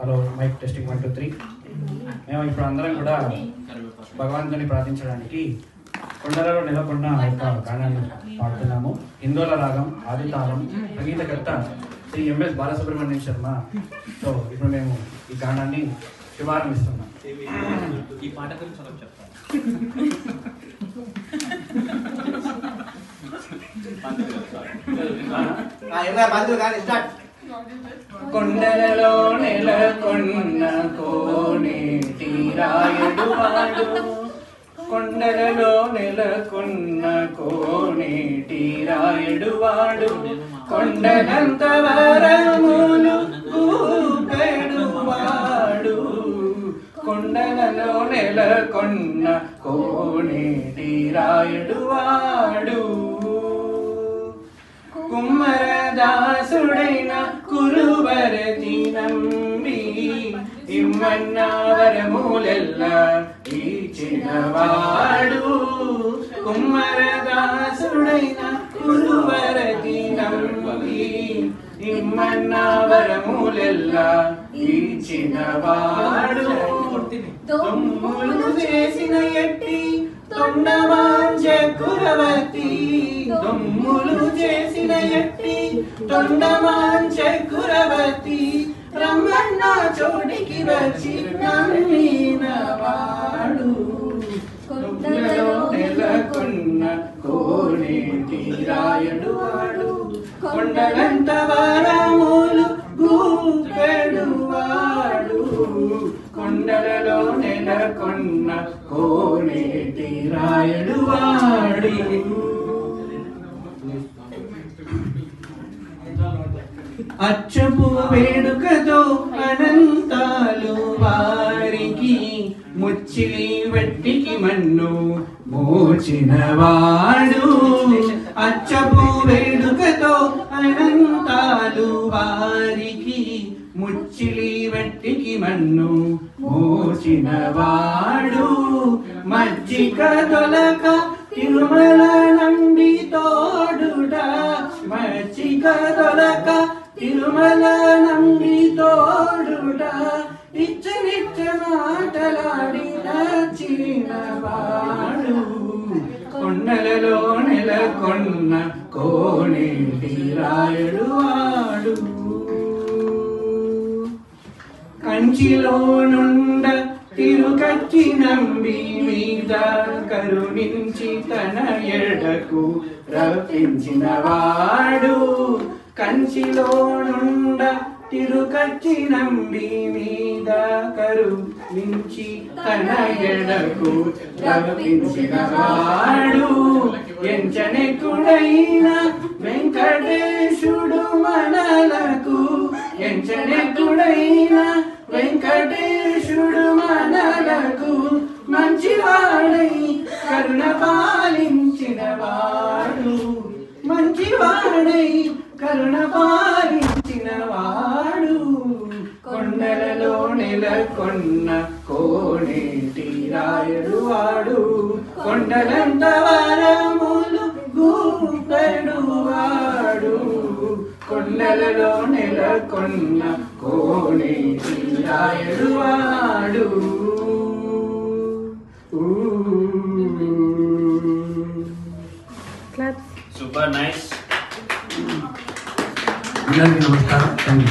Hello mic testing 1 2 3. మేము ఇప్పుడు అందరం కూడా భగవంతుని ప్రార్థించడానికి కొండలలో నెలకొన్న యొక్క గానాన్ని పాడుతున్నాము. హిందోళ రాగం, ఆది తాళం, సంగీతకర్త శ్రీ ఎంఎస్ బాలసుబ్రహ్మణ్యం శర్మ. సో ఇప్పుడు మేము ఈ గానాన్ని శుభారంభిస్తున్నాం. ఈ పాట గురించి అలా చెప్తాను. కొండలలో నెలకొన్న కోనేటి రాయుడు వాడు, కొండలలో నెలకొన్న కోనేటి రాయుడు వాడు, కొండలంత వరములు ఊపెడు వాడు, కొండలలో నెలకొన్న కోనేటి రాయుడు వాడు. కుమ్మరదాసుడైన కురువరతి నమ్మి ఇమ్మన్న వరములెల్ల ఇచ్చినవాడు, కుమ్మరదాసుడైన కురువరతి నమ్మి ఇమ్మన్న వరములెల్ల ఇచ్చినవాడు. తొమ్ములు చేసిన ఎట్టి తొండమాంజ కురవతి, దొమ్ములు చేసిన ఎట్టి తొండమాంజ కురవతి, రమ్మన్న చోటికి వచ్చి నమ్మినవాడు, కొండలలో నెలకొన్న కోనేటి రాయుడు వాడు, కొండలంత వరములు గూపెడు వాడు, కొండలలో నెలకొన్న కోనేటి రాయుడు వాడు. అచ్చపు వేడుకతో అనంతాలు వారికి, ముచ్చిలి వెట్టికి మన్ను మోచినవాడు, అచ్చపు వేడుకతో అనంతాలు వారికి, ముచ్చిలి వెట్టికి మన్ను మోచినవాడు, మజ్జిగ దొలక తిరుమల నంబి తోడుడా, మజ్జిగ దొలక తిరుమల నంబి తోడుడా, నిత్య నిత్య మాటలాడి నచ్చినవాడు, కొండలలో నెలకొన్న కోనేటి రాయుడు వాడు. కంచిలో నుండ తిరుకచ్చి నంబి మీద కరుణించి తన ఎడకు రప్పించినవాడు, కంచిలో నుండ తిరుకచ్చి నంబి మీద కరుణించి తన ఎడకు రప్పించినవాడు, ఎంచనెక్కుడైన వెంకటేశుడు మనలకు, ఎంచనెక్కుడైన వెంకటేశుడు మనలకు, మంచివాడై కరుణ పాలించినవాడు, మంచివాడై కరుణ పాలించినవాడు, కొండలలో నెలకొన్న కోనేటి రాయుడు వాడు, కొండలంత వరములు గూపెడు వాడు, కొండలలో నెలకొన్న కోనేటి రాయుడు వాడు. Super nice. అందరికీ నమస్కారం. Thank you.